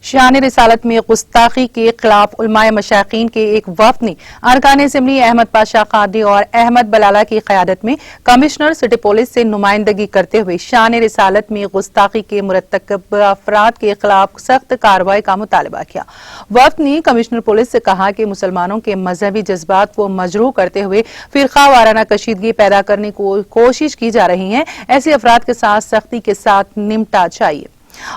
शान रिसालत में गुस्ताखी के खिलाफ उलमाए मशाइखीन के एक वफ्द ने अरकान असम्बली अहमद पाशा कादी और अहमद बलाला की क़यादत में कमिश्नर सिटी पुलिस से नुमाइंदगी करते हुए शान रिसालत में गुस्ताखी के मुरतकब अफराद के खिलाफ सख्त कार्रवाई का मुतालबा किया। वफ्द ने कमिश्नर पुलिस से कहा कि मुसलमानों के मजहबी जज्बात को मजरूह करते हुए फिरका वाराना कशीदगी पैदा करने की कोशिश की जा रही है। ऐसे अफराद के साथ सख्ती के साथ निपटा चाहिए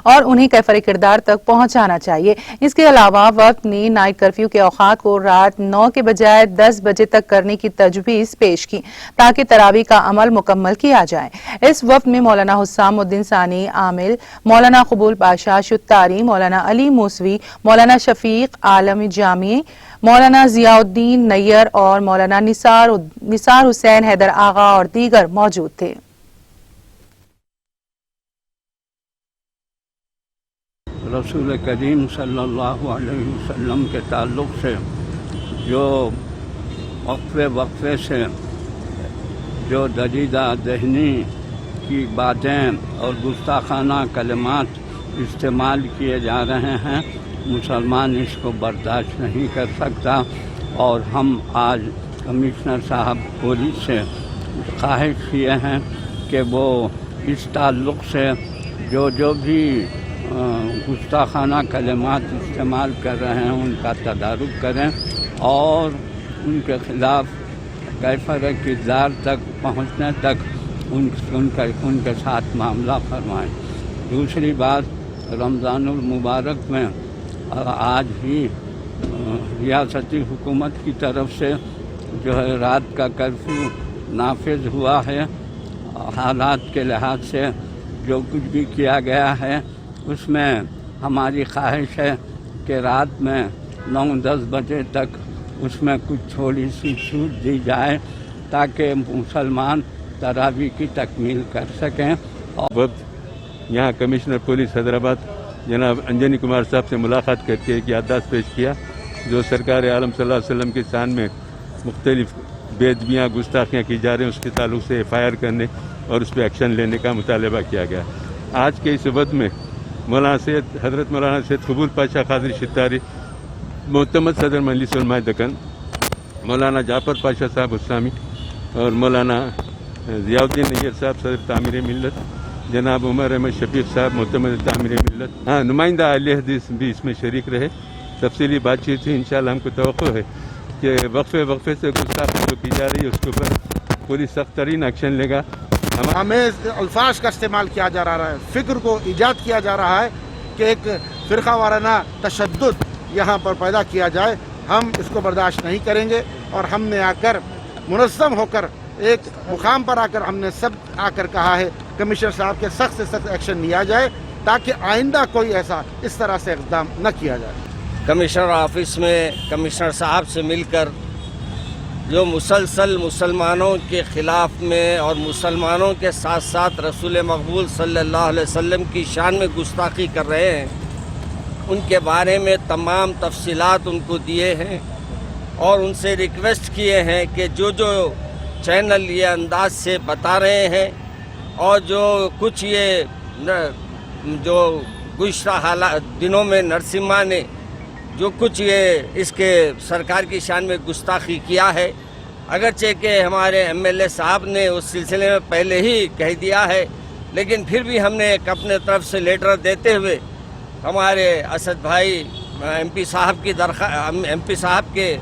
और उन्हें कैफर किरदार तक पहुंचाना चाहिए। इसके अलावा वफ्द ने नाइट कर्फ्यू के औकात को रात 9 के बजाय 10 बजे तक करने की तजवीज़ पेश की ताकि तरावी का अमल मुकम्मल किया जाए। इस वफ्द में मौलाना हुस्सामुद्दीन सानी आमिल, मौलाना कबूल पाशा शुत्तारी, मौलाना अली मूसवी, मौलाना शफीक आलम जामी, मौलाना जियाउद्दीन नैयर और मौलाना निसार हुसैन हैदर आगा और दीगर मौजूद थे। रसूल करीम सल्लल्लाहु अलैहि वसल्लम के ताल्लुक़ से जो वक्फे से जो दजीदा दहनी की बातें और गुस्ताखाना कलमात इस्तेमाल किए जा रहे हैं, मुसलमान इसको बर्दाश्त नहीं कर सकता। और हम आज कमिश्नर साहब पुलिस से ख्वाहिश किए हैं कि वो इस ताल्लुक़ से जो भी गुस्ताखाना कलमात इस्तेमाल कर रहे हैं उनका तदारुक करें और उनके ख़िलाफ़ कैफर किरदार तक पहुँचने तक उनके साथ मामला फरमाएं। दूसरी बात, रमज़ानुल मुबारक में आज ही रियासती हुकूमत की तरफ से जो है रात का कर्फ्यू नाफिज हुआ है। हालात के लिहाज से जो कुछ भी किया गया है उसमें हमारी ख्वाहिश है कि रात में 9-10 बजे तक उसमें कुछ थोड़ी सी छूट दी जाए ताकि मुसलमान तरावी की तकमील कर सकें। और यहाँ कमिश्नर पुलिस हैदराबाद जनाब अंजनी कुमार साहब से मुलाकात करके एक याददाश्त पेश किया जो सरकार आलम सल्लल्लाहु अलैहि वसल्लम की शान में मुख्तलिफ बेदबियाँ गुस्ताखियाँ की जा रही हैं, उसके ताल्लुक से FIR करने और उस पर एक्शन लेने का मुतालबा किया गया। आज के इस वक्त में हज़रत मौलाना सैयद कबूल पाशा कादरी शित्तारी, मोहतमद सदर मजलिस उलमाए दक्कन, मौलाना जाफर पाशा साहब उस्सामी और मौलाना जियाउद्दीन नैयर साहब सदर तामीर मिल्लत, जनाब उमर अहमद शफीक साहब मोहतमद तामीर मिल्लत, नुमाइंदा अहले हदीस भी इसमें शरीक रहे। तफसीली बातचीत हुई। इंशाअल्लाह हमको तवक्को है कि वक्फे से गुस्ताखी जो की जा रही है उसके ऊपर पूरी सख्त तरीन एक्शन लेगा। हमें अल्फाज का इस्तेमाल किया जा रहा है, फ़िक्र को ईजाद किया जा रहा है कि एक फ़िरका वाराना तशद्दुद यहाँ पर पैदा किया जाए। हम इसको बर्दाश्त नहीं करेंगे और हमने आकर मुनज़्ज़म होकर एक मुकाम पर आकर हमने सब आकर कहा है कमिश्नर साहब के सख्त से सख्त एक्शन लिया जाए ताकि आइंदा कोई ऐसा इस तरह से इक़दाम न किया जाए। कमिश्नर ऑफिस में कमिश्नर साहब से मिलकर जो मुसलसल मुसलमानों के ख़िलाफ़ में और मुसलमानों के साथ साथ रसूल मक़बूल सल्लल्लाहु अलैहि वसल्लम की शान में गुस्ताखी कर रहे हैं, उनके बारे में तमाम तफसीलात उनको दिए हैं और उनसे रिक्वेस्ट किए हैं कि जो चैनल ये अंदाज से बता रहे हैं और जो कुछ ये जो गुज़श्ता दिनों में नरसिम्हा ने जो कुछ ये इसके सरकार की शान में गुस्ताखी किया है, अगरचे कि हमारे MLA साहब ने उस सिलसिले में पहले ही कह दिया है, लेकिन फिर भी हमने एक अपने तरफ से लेटर देते हुए हमारे असद भाई MP साहब के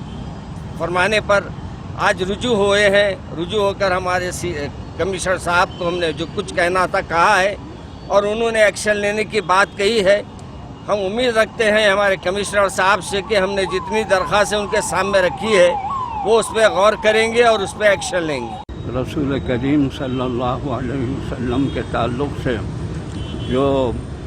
फरमाने पर आज रुजू हुए हैं। रुजू होकर हमारे कमिश्नर साहब को हमने जो कुछ कहना था कहा है और उन्होंने एक्शन लेने की बात कही है। हम उम्मीद रखते हैं हमारे कमिश्नर साहब से कि हमने जितनी दरख्वास्तें उनके सामने रखी है वो उस पर गौर करेंगे और उस पर एक्शन लेंगे। रसूल करीम सल्लल्लाहु अलैहि वसल्लम के ताल्लुक़ से जो